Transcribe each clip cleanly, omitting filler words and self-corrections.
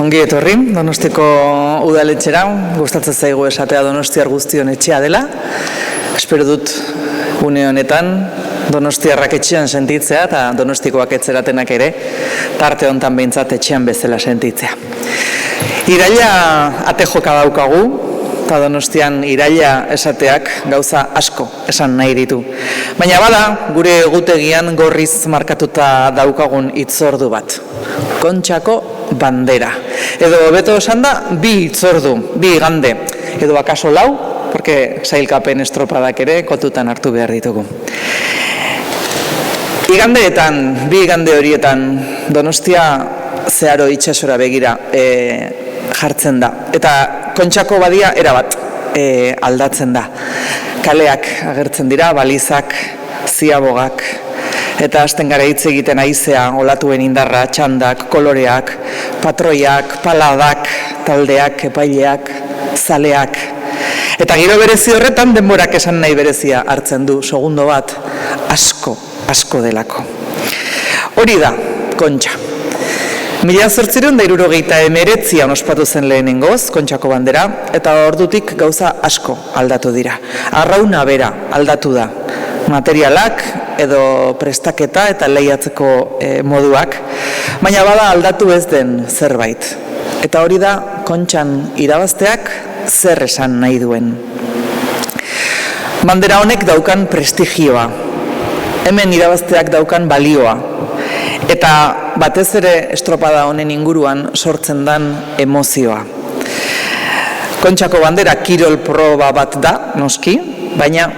ongi etorri, Donostiko udaletxera, gustatzen zaigu esatea Donostiar guztion etxea dela. Espero dut une honetan Donostiarrak etxean sentitzea eta Donostikoak etzeratenak ere, tarte hontan behintzat etxean bezala sentitzea. Iraila ate joka daukagu, eta Donostian iraila esateak gauza asko esan nahi ditu. Baina bada, gure egutegian gorriz markatuta daukagun hitzordu bat. Kontxako bandera. Edo beto esan da, bi hitzordu, bi igande. Edo akaso lau, porque sailkapen estropadak ere kontutan hartu behar ditugu. Igandeetan, bi igande horietan, Donostia zeharo itsasora begira jartzen da. Eta Kontxako badia erabat aldatzen da. Kaleak agertzen dira, balizak, ziabogak, eta hasten gara hitz egiten haizea, olatuen indarra, txandak, koloreak, patroiak, paladak, taldeak, epaileak, zaleak. Eta giro berezi horretan denborak esan nahi berezia hartzen du, segundo bat, asko delako. Hori da, Kontxa. 1869an ospatu zen lehenengoz, Kontxako bandera, eta ordutik gauza asko aldatu dira. Arrauna bera aldatu da. Materialak edo prestaketa eta lehiatzeko moduak, baina bada aldatu ez den zerbait. Eta hori da Kontxan irabazteak zer esan nahi duen. Bandera honek daukan prestigioa, hemen irabazteak daukan balioa, eta batez ere estropada honen inguruan sortzen dan emozioa. Kontxako bandera kirol proba bat da, noski, baina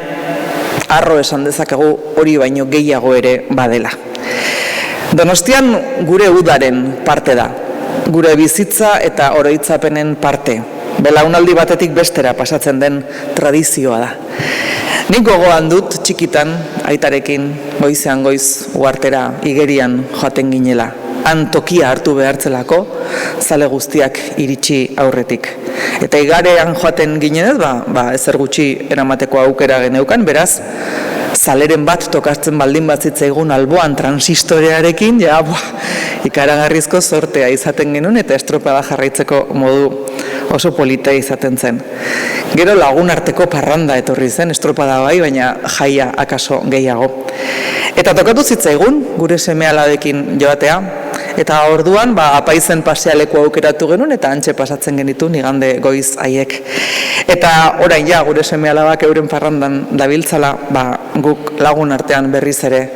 harro esan dezakegu hori baino gehiago ere badela. Donostian gure udaren parte da, gure bizitza eta oroitzapenen parte. Belaunaldi batetik bestera pasatzen den tradizioa da. Nik gogoan dut txikitan, aitarekin, goizean goiz uhartera igerian joaten ginela. Han tokia hartu behartzelako, zale guztiak iritsi aurretik. Eta igarean joaten ginenez, ezer gutxi eramateko aukera geneukan, beraz, zaleren bat tokatzen baldin bat zitzaigun alboan transistorearekin, ikaragarrizko sortea izaten genuen eta estropada jarraitzeko modu oso polita izaten zen. Gero lagun arteko parranda etorri zen, estropada bai, baina jaia akaso gehiago. Eta tokatu zitzaigun, gure seme-alabekin joatea, eta orduan apaizen pasealeko aukeratu genuen eta antxe pasatzen genitu igande goiz haiek. Eta orain gure seme-alabak euren parrandan dabiltzala, guk lagun artean berriz ere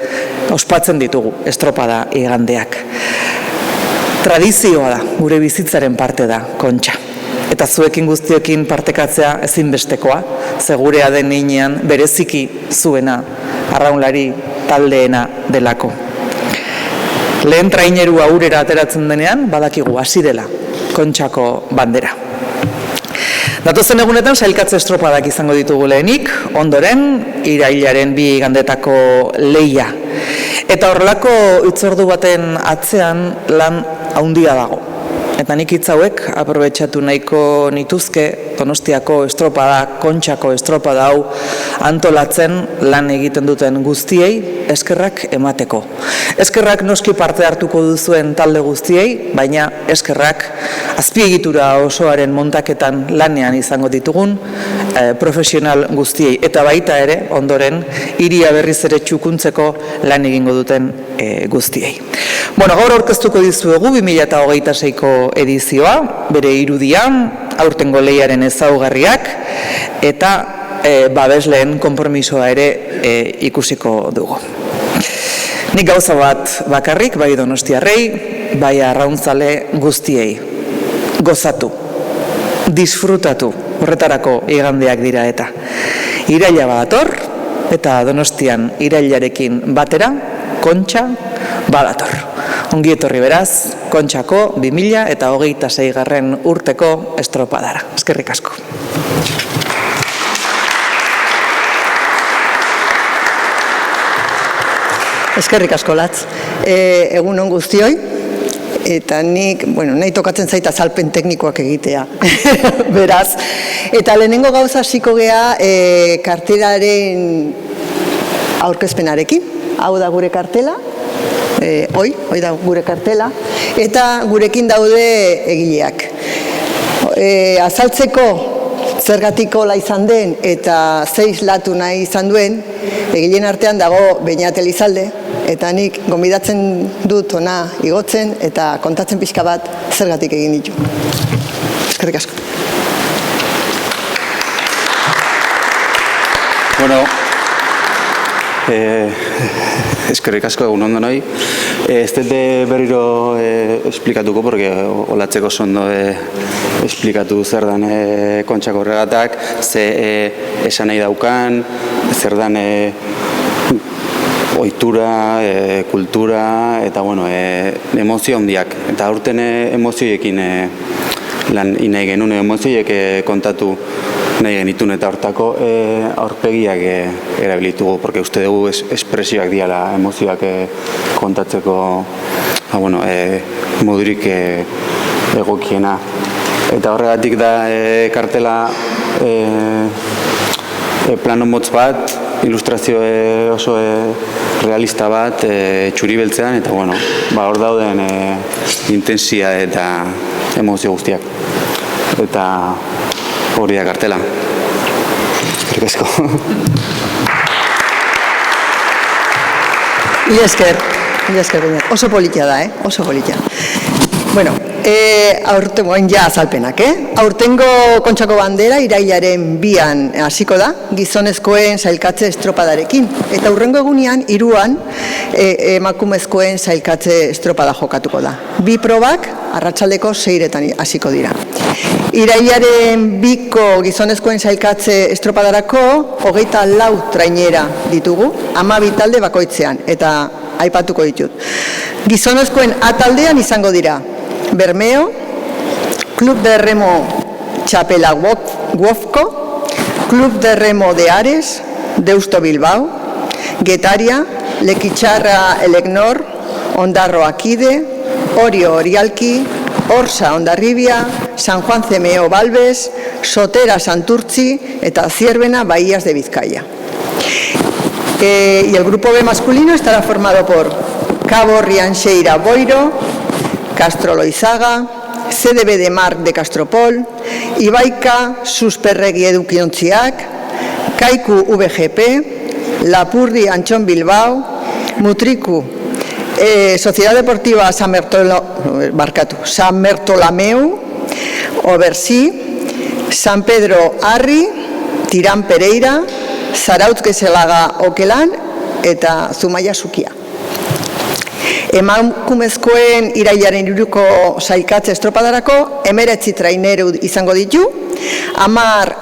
ospatzen ditugu estropada igandeak. Tradizioa da, gure bizitzaren parte da, Kontxa. Eta zuekin guztiokin partekatzea ezinbestekoa, segurea den heinean bereziki zuena, arraunlari taldeena delako. Lehen traineru aurrera ateratzen denean, badakigu hasi dela Kontxako bandera. Datozen egunetan sailkatze estropadak izango ditugu lehenik, ondoren irailaren bi igandetako lehia. Eta horrelako hitzordu baten atzean lan handia dago. Eta nik hitz hauek aprobetxatu nahiko nituzke Donostiako estropada, Kontxako estropada hau antolatzen lan egiten duten guztiei eskerrak emateko. Eskerrak noski parte hartuko duzuen talde guztiei, baina eskerrak azpiegitura osoaren montaketan lanean izango ditugun profesional guztiei. Eta baita ere, ondoren, hiria berriz ere txukuntzeko lan egingo duten guztiei. Gaur aurkeztuko dizuegu 2026ko edizioa, bere irudian, aurtengo lehiaren ezaugarriak, eta babesleen konpromisoa ere ikusiko dugu. Nik gauza bat bakarrik, bai donostiarrei, bai arrauntzale guztiei. Gozatu, disfrutatu, horretarako igandeak dira eta. Iraila badator, eta Donostian irailarekin batera, Kontxa badator. Ongi etorri beraz, Kontxako 2026 urteko estropadara. Eskerrik asko. Eskerrik asko, Latz. Egun on guztioi, eta nik, nahi tokatzen zaita azalpen teknikoak egitea, beraz. Eta lehenengo gauza hasiko gea kartelaren aurkezpenarekin. Hau da gure kartela. hoi da gure kartela, eta gurekin daude egileak. Azaltzeko zergatiko la izan den eta zeiz latu nahi izan duen, egileen artean dago Beñat Elizalde, eta nik gonbidatzen dut ona igotzen eta kontatzen pixka bat zergatik egin ditu. Eskerrik asko. Bueno, eskerrik asko egun ondo nahi. Ez dute berriro esplikatuko, porque olatzeko zondo esplikatu zer dan Kontxako Regatak, ze esan nahi daukan, zer dan ohitura, kultura, eta bueno, emozio handiak. Eta aurten emozioekin lan nahi genuen, emozioek kontatu nahi genitun, eta hortako aurpegiak erabilitugu, porque uste dugu espresioak diala emozioak kontatzeko modurik egokiena. Eta horregatik da kartela plano motz bat, ilustrazio oso realista bat, txuri beltzean, eta hor dauden intensia eta emozio guztiak. Eta hori da kartela. Eskerrik asko. Mila esker, Beñat. Oso politia da, oso politia. Bueno, aurtengoen ja azalpenak, Aurtengo Kontxako Bandera irailaren 2an hasiko da, gizonezkoen sailkatze estropadarekin. Eta hurrengo egunean, 3an, emakumezkoen sailkatze estropada jokatuko da. 2 probak, arratsaldeko 6etan hasiko dira. Irailaren 2ko gizonezkoen sailkatze estropadarako 24 trainera ditugu, 12 talde bakoitzean, eta aipatuko ditut. Gizonezkoen ataldean izango dira Bermeo, Club de Remo Txapela Guofko, Club de Remo de Ares, Deusto Bilbao, Getaria, Lekitxarra Eleknor, Ondarro Akide, Orio Orialki, Orsa Ondarribia, San Juan CMO Balbes, Sotera Santurtzi eta Zierbena Bahías de Vizcaya. Y el grupo B masculino estará formado por Cabo Rianxeira Boiro, Castro Loizaga, CDB de Mar de Castropol, Ibaika Susperregi Edukiontziak, Kaiku VGP, Lapurdi Antxon Bilbao, Mutriku Sociedad Deportiva San Bertolameu, Obersí, San Pedro Arri, Tirán Pereira, Zarautz Gezelaga Okelan eta Zumaia Zukia. Emakumezkoen irailaren 3ko sailkatze estropadarako 19 traineru izango ditu, 10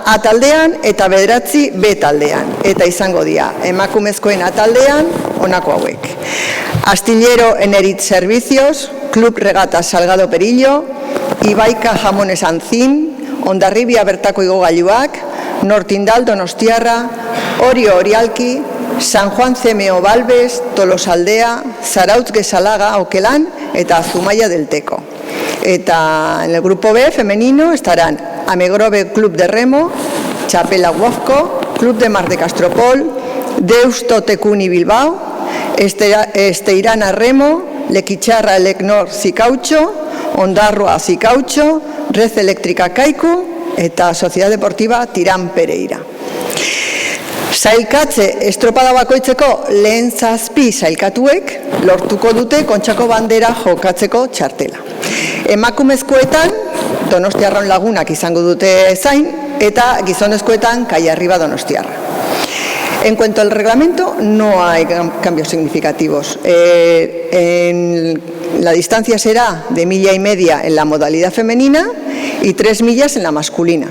A taldean eta 9 B taldean. Eta izango dira emakumezkoen ataldean honako hauek: Astillero Enerit Servicios, Club Regatas Salgado Perillo, Ibaika Jamones Antzin, Ondarribia Bertako Igogailuak, Nortindal Donostiarra, Orio Orialki, San Juan CMO Balbes, Tolosaldea, Zarautz Gezalaga Okelan eta Zumaia del Teco. Eta en el grupo B femenino estarán Amegrove Club de Remo, Txapela Guofko, Club de Mar de Castropol, Deusto Tecuni Bilbao, Esteirana Remo, Lekitxarra Eleknor Zikaucho, Ondarroa Zikaucho, Red Eléctrica Kaiku eta Sociedad Deportiva Tirán Pereira. Sailkatze estropada bakoitzeko lehen 7 sailkatuek lortuko dute Kontxako Bandera jokatzeko txartela. Emakumezkoetan Donostiarron Lagunak izango dute zain eta gizonezkoetan Kaiarriba Donostiarra. En cuanto al reglamento, no hay cambios significativos. La distancia será de 1,5 millas en la modalidad femenina y 3 millas en la masculina,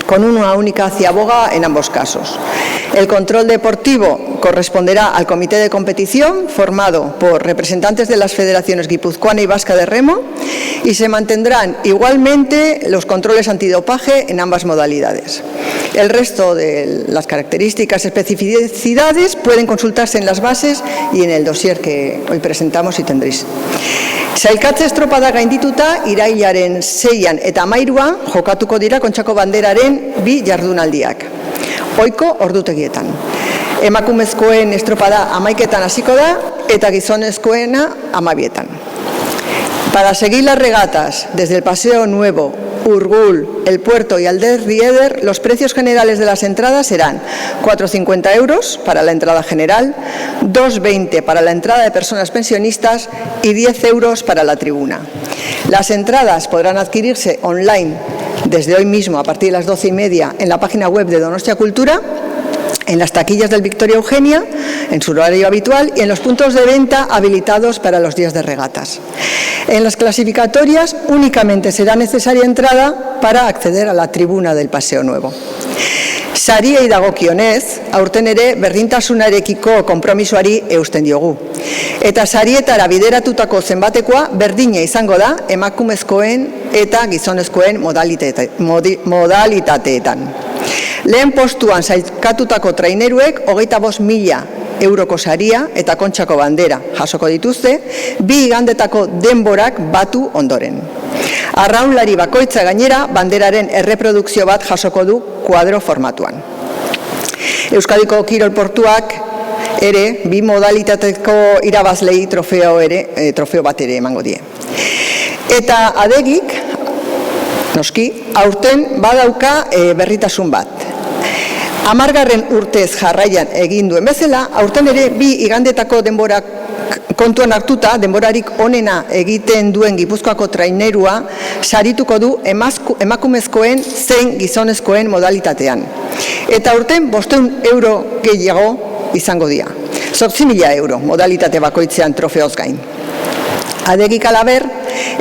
con una única ciaboga en ambos casos. El control deportivo corresponderá al comité de competición formado por representantes de las federaciones guipuzcoana y vasca de remo y se mantendrán igualmente los controles antidopaje en ambas modalidades. El resto de las características y especificidades pueden consultarse en las bases y en el dossier que hoy presentamos y tendréis. Sailkatze estropada gaindituta irailaren 6an eta 13an jokatuko dira Kontxako Banderaren 2 jardunaldiak. Ohiko ordutegietan. Emakumezkoen estropada 11etan hasiko da eta gizonezkoena 12etan. Para seguir las regatas desde el Paseo Nuevo, Urgul, El Puerto y Alder Rieder, los precios generales de las entradas serán 4,50 € para la entrada general, 2,20 para la entrada de personas pensionistas y 10 € para la tribuna. Las entradas podrán adquirirse online desde hoy mismo a partir de las 12:30 en la página web de Donostia Cultura, en las taquillas del Victoria Eugenia, en su horario habitual y en los puntos de venta habilitados para los días de regatas. En las clasificatorias únicamente será necesaria entrada para acceder a la tribuna del Paseo Nuevo. Sariei dagokionez, aurten ere berdintasunarekiko konpromisoari eusten diogu. Eta sarietara bideratutako zenbatekoa berdina izango da emakumezkoen eta gizonezkoen modalitateetan. Lehen postuan sailkatutako traineruek 25.000 euroko saria eta kontxako bandera jasoko dituzte, 2 igandetako denborak batu ondoren. Arraunlari bakoitza gainera banderaren erreprodukzio bat jasoko du kuadro formatuan. Euskadiko kirol portuak ere 2 modalitateko irabazlei trofeo bat ere emango die. Eta adegik, noski, aurten badauka berritasun bat. 10. urtez jarraian egin duen bezala, aurten ere 2 igandetako denborak kontuan hartuta, denborarik onena egiten duen Gipuzkoako trainerua sarituko du emakumezkoen zein gizonezkoen modalitatean. Eta aurten 500 € gehiago izango dira. 8.000 € modalitate bakoitzean trofeoz gain. Adegik alaber,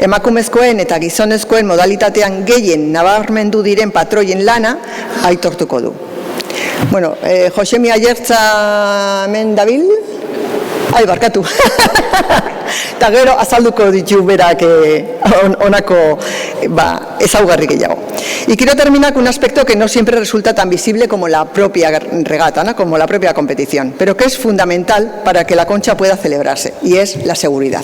emakumezkoen eta gizonezkoen modalitatean gehien nabarmendu diren patroien lana aitortuko du. Bueno, Josemi Ayertza hemen dabil? Ai, barkatu. Eta gero azalduko ditu berak honako ezaugarri gehiago. Y quiero terminar con un aspecto que no siempre resulta tan visible como la propia regata, ¿no? Como la propia competición, pero que es fundamental para que la concha pueda celebrarse, y es la seguridad.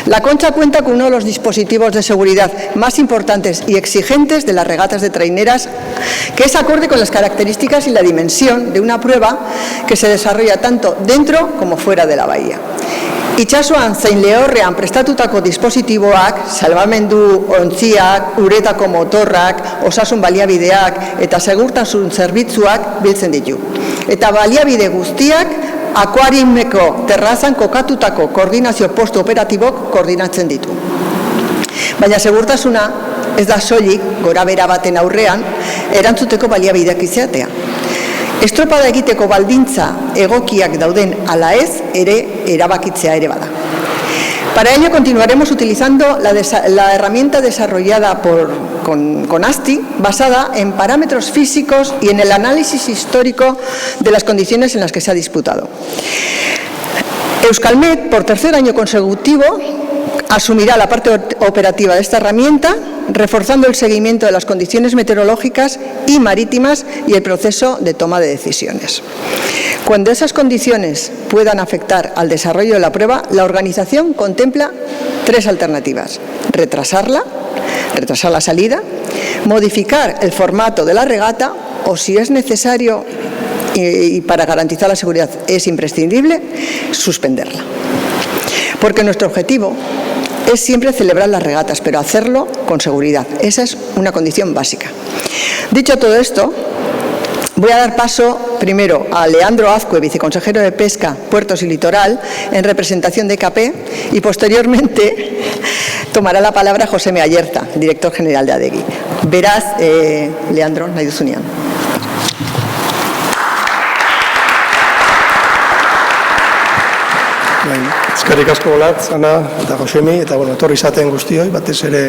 La concha cuenta con uno de los dispositivos de seguridad más importantes y exigentes de las regatas de traineras, que es acorde con las características y la dimensión de una prueba que se desarrolla tanto dentro como fuera de la bahía. Itsasoan zein lehorrean prestatutako dispositiboak, salbamendu ontziak, uretako motorrak, osasun baliabideak eta segurtasun zerbitzuak biltzen ditu. Eta baliabide guztiak akuariumeko terrazan kokatutako koordinazio postu operatibok koordinatzen ditu. Baina segurtasuna ez da soilik gorabehera baten aurrean erantzuteko baliabideak izatea. Estropada egiteko baldintza egokiak dauden ala ez ere erabakitzea ere bada. Para ello continuaremos utilizando la herramienta desarrollada con ASTI, basada en parámetros físicos y en el análisis histórico de las condiciones en las que se ha disputado. Euskalmet, por 3er año consecutivo, asumirá la parte operativa de esta herramienta, reforzando el seguimiento de las condiciones meteorológicas y marítimas y el proceso de toma de decisiones. Cuando esas condiciones puedan afectar al desarrollo de la prueba, la organización contempla 3 alternativas: retrasar la salida, modificar el formato de la regata o, si es necesario y para garantizar la seguridad es imprescindible, suspenderla. Porque nuestro objetivo es siempre celebrar las regatas, pero hacerlo con seguridad. Esa es una condición básica. Dicho todo esto, voy a dar paso primero a Leandro Azcue, viceconsejero de Pesca, Puertos y Litoral, en representación de EKP, y posteriormente tomará la palabra Josemi Ayerta, director general de ADEGI. Beraz, Leandro, nahi duzunean. Eskerrik asko Olatz, Ana eta Josemi, eta etorri izaten guztioi, batez ere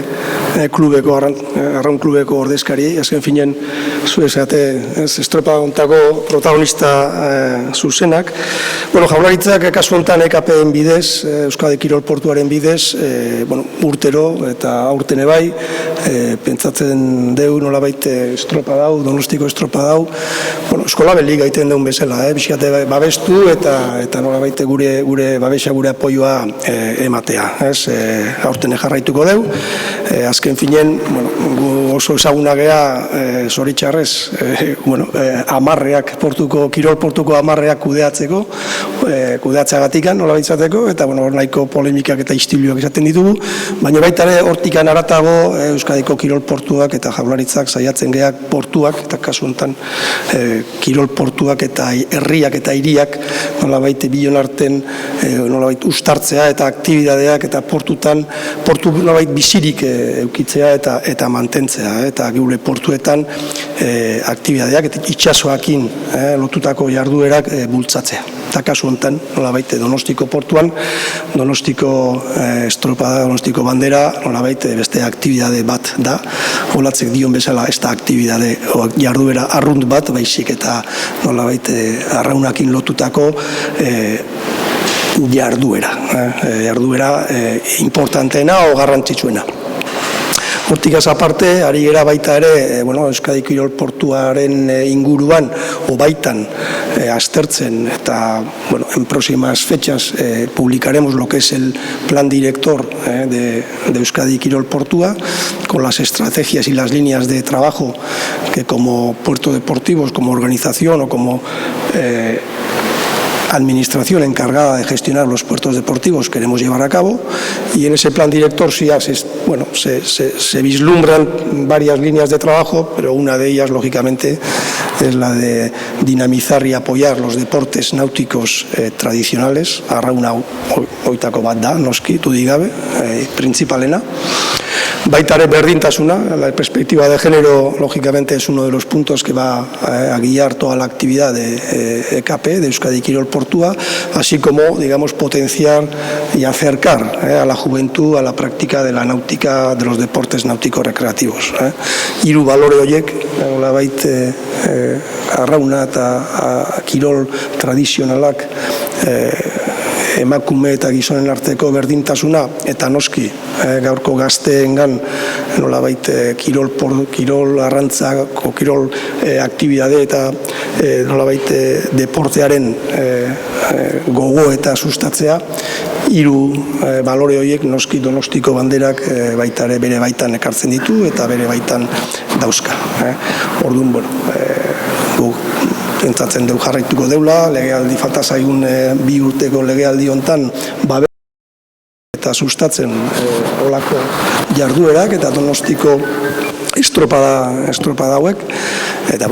arraun klubeko ordezkariei, azken finen zu esate estropa ontako protagonista zuzenak. Jaurlaritzak kasu honetan EKP-en bidez, Euskadi Kirol Portuaren bidez, urtero eta aurten bai, pentsatzen deu nolabait estropa dau, Donostiko estropa dau, eskola belik gaiten deun bezala, bizkate babestu eta nolabait gure babesa, gure apoioa ematea. Aurten jarraituko deu, azken finen, oso ezaguna gea zoritxarrez, amarreak kirol portuko amarreak kudeatzeagatikan, nola baitzateko, eta nahiko polemikak eta istiluak izaten ditugu, baina baita ere hortikan aratago Euskadiko kirol portuak eta Jaurlaritzak saiatzen geak portuak, eta kasu honetan kirol portuak eta herriak eta hiriak nolabait bion arten nolabait ustartzea eta aktibidadeak eta portu nolabait bizirik eukitzea eta mantentzea, eta geure portuetan aktibidadeak eta itxasoakin lotutako jarduerak bultzatzea. Eta kasu honetan, nolabait Donostiko portuan, Donostiko estropada, Donostiko bandera, nolabait beste aktibidade bat da, holatzek dion bezala ez da aktibidade jarduera arrunt bat, baizik eta nolabait arraunakin lotutako jarduera importanteena o garrantzitsuena. Hortikaz aparte, ari gera baita ere, Euskadi Kirol Portuaren inguruan, o baitan aztertzen, eta, en próximas fechas publicaremos lo que es el plan director de Euskadi Kirol Portua, con las estrategias y las líneas de trabajo que como puerto deportivos, como organización o como administración encargada de gestionar los puertos deportivos queremos llevar a cabo, y en ese plan director sí se vislumbran varias líneas de trabajo, pero una de ellas lógicamente es la de dinamizar y apoyar los deportes náuticos tradicionales, arrauna oitako bat da, noski, dudigabe, principalena. Baita ere berdintasuna, la perspectiva de género lógicamente es uno de los puntos que va a guiar toda la actividad de EKP, de Euskadi Kirol Portua, así como, digamos, potenciar y acercar a la juventud a la práctica de la náutica, de los deportes náuticos recreativos. Hiru balore horiek, nolabait arrauna eta kirol tradizionalak, emakume eta gizonen arteko berdintasuna, eta noski gaurko gazteengan nolabait kirol arrantzako kirol aktibidade eta nolabait deportearen gogo eta sustatzea, hiru balore horiek noski Donostiko banderak baita ere bere baitan ekartzen ditu eta bere baitan dauzka. Orduan, pentsatzen dugu jarraituko deula, legealdi falta zaigun 2 urteko legealdi hontan eta sustatzen olako jarduerak eta Donostiko estropada hauek, eta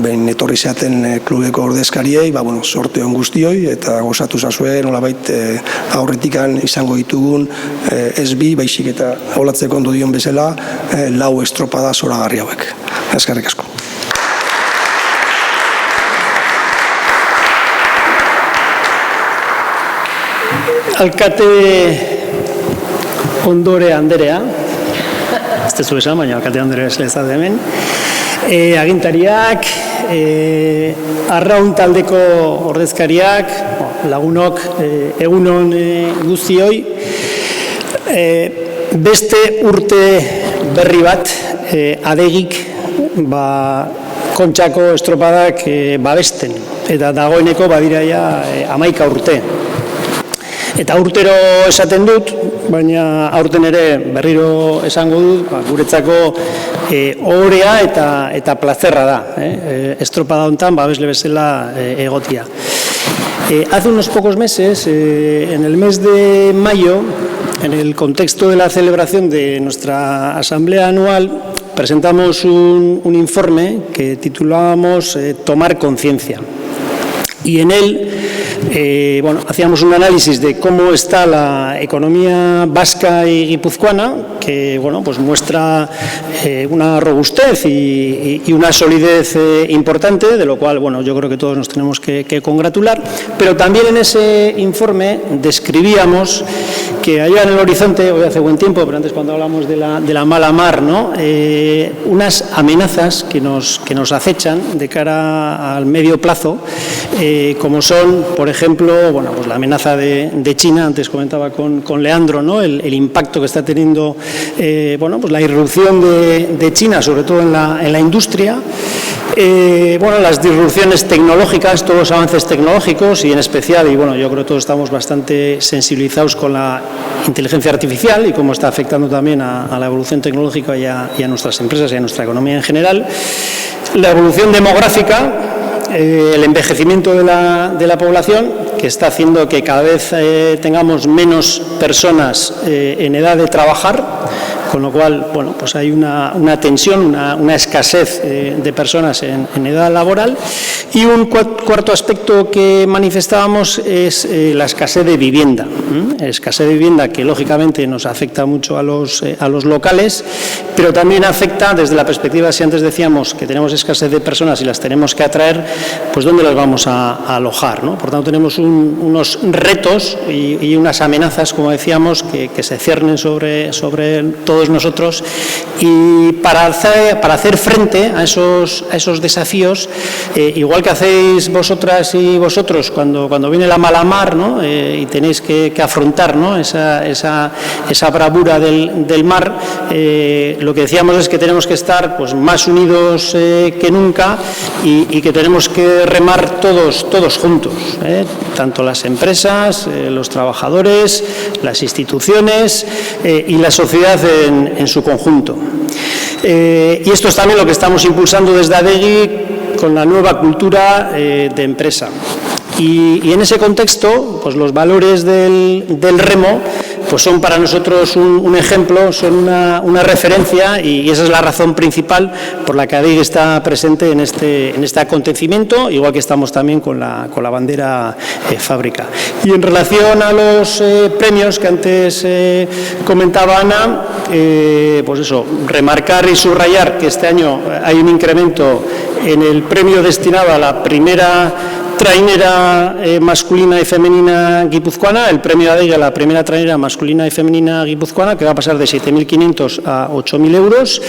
behin etorri zeaten klubeko ordezkariei, sorte on guztioi, eta gozatu zazue nolabait aurretikan izango ditugun ez bi, baizik eta olatzeko ondo dion bezala 4 estropada zoragarri hauek. Eskerrik asko. Alkate Ondore Anderea, ez tezu esan, baina Alkate Ondore eslezat hemen, agintariak, arraun taldeko ordezkariak, lagunok, egunon guztioi, beste urte berri bat, adegik, Kontxako estropadak babesten, eta dagoeneko badiraia 11 urte. Eta urtero esaten dut, baina aurten ere berriro esango dut, guretzako ohorea eta plazerra da, estropada hontan babesle bezala egotia. Hace unos pocos meses, en el mes de mayo, en el contexto de la celebración de nuestra asamblea anual, presentamos un informe que titulábamos Tomar conciencia. Y en él hacíamos un análisis de cómo está la economía vasca y guipuzcoana, que muestra una robustez y una solidez importante, de lo cual yo creo que todos nos tenemos que congratular, pero también en ese informe describíamos que allá en el horizonte, hoy hace buen tiempo, pero antes cuando hablamos de la mala mar, unas amenazas que nos acechan de cara al medio plazo, como son, por ejemplo, la amenaza de China. Antes comentaba con Leandro, el impacto que está teniendo la irrupción de China, sobre todo en la industria, Bueno, las disrupciones tecnológicas, todos los avances tecnológicos y en especial, y bueno, yo creo que todos estamos bastante sensibilizados con la inteligencia artificial y cómo está afectando también a la evolución tecnológica y a nuestras empresas y a nuestra economía en general. La evolución demográfica, el envejecimiento de la población, que está haciendo que cada vez tengamos menos personas en edad de trabajar, con lo cual, bueno, pues hay una tensión, una escasez de personas en edad laboral. Y un cuarto aspecto que manifestábamos es la escasez de vivienda. Escasez de vivienda que, lógicamente, nos afecta mucho a los locales, pero también afecta desde la perspectiva, si antes decíamos que tenemos escasez de personas y las tenemos que atraer, pues ¿dónde las vamos a alojar, ¿no? Por tanto, tenemos unos retos y unas amenazas, como decíamos, que se ciernen sobre todos nosotros, y para hacer frente a esos desafíos, igual que hacéis vosotras y vosotros cuando viene la mala mar, ¿no? Y tenéis que afrontar, ¿no? esa bravura del mar, lo que decíamos es que tenemos que estar pues más unidos que nunca y que tenemos que remar todos juntos, tanto las empresas, los trabajadores, las instituciones y la sociedad en su conjunto. Y esto es también lo que estamos impulsando desde ADEGI con la nueva cultura de empresa. Y en ese contexto, pues los valores del remo pues son para nosotros un ejemplo, son una referencia, y esa es la razón principal por la que ADEGI está presente en este acontecimiento, igual que estamos también con la bandera fábrica. Y en relación a los premios que antes comentaba Ana, pues eso, remarcar y subrayar que este año hay un incremento en el premio destinado a la primera trainera masculina y femenina guipuzcoana, el premio ADEGI a la primera trainera masculina y femenina guipuzcoana, que va a pasar de 7.500 a 8.000 euros.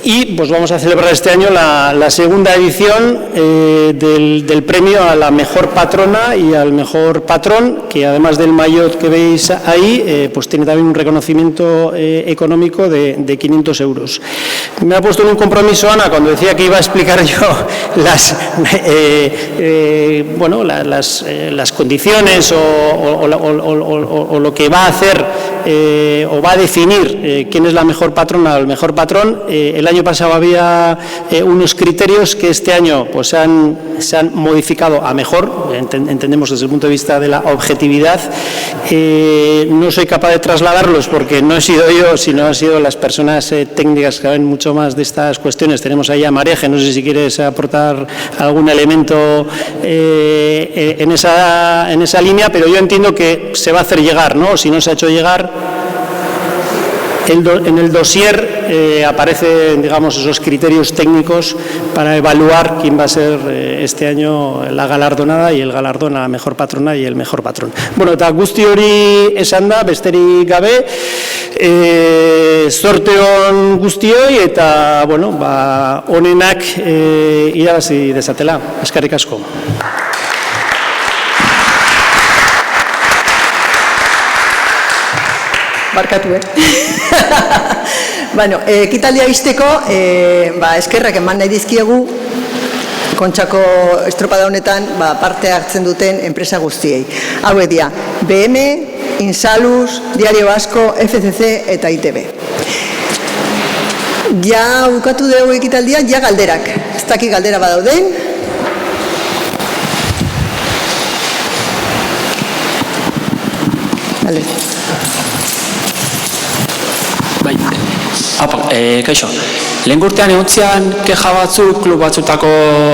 Y pues vamos a celebrar este año la segunda edición del premio a la mejor patrona y al mejor patrón, que además del maillot que veis ahí, pues tiene también un reconocimiento económico de 500 euros. Me ha puesto en un compromiso Ana cuando decía que iba a explicar yo las condiciones o lo que va a hacer o va a definir quién es la mejor patrona o el mejor patrón. El año pasado había unos criterios que este año pues se han modificado a mejor, entendemos desde el punto de vista de la objetividad. No soy capaz de trasladarlos porque no he sido yo, sino han sido las personas técnicas que saben mucho más de estas cuestiones. Tenemos ahí a Mareje, no sé si quieres aportar algún elemento en esa línea, pero yo entiendo que se va a hacer llegar, ¿no? Si no se ha hecho llegar, en el dossier aparecen, digamos, esos criterios técnicos para evaluar quién va a ser este año la galardonada y el galardón a la mejor patrona y el mejor patrón. Bueno, eta guzti hori esan da, besterik gabe, zorte on guztioi eta, bueno, onenak irabazi dezatela. Eskerrik asko. Barkatu, Bueno, ekitaldia izteko, eskerrak eman nahi dizkiegu Kontxako estropada honetan parte hartzen duten enpresa guztiei. Hauek dira, BM, Insalus, Diario Vasco, FCC eta ITB. Ja bukatu dugu ekitaldia, ja galderak. Ez dakit galdera badauden. Vale. Bai, kaixo. Lehen urtean egontzean keja batzuk, klub batzutako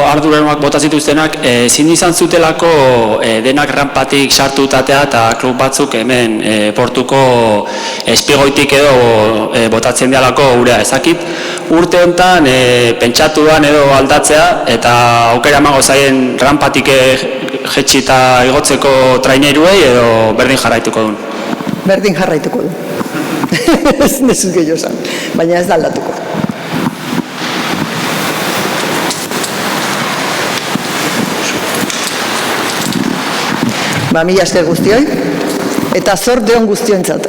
arduradunak bota zituztenak, ezin izan zutelako denak ranpatik sartu tatea eta klub batzuk hemen portuko espigoitik edo botatzen dialako urea. Ezakit urte honetan pentsatuan edo aldatzea eta aukera emango zaien ranpatik jetxi eta igotzeko traineruei edo berdin jarraituko duen? Berdin jarraituko du. Ez nezuz gehiago zan, baina ez da aldatuko. Mila esker guztioi, eta zorte on guztiontzat.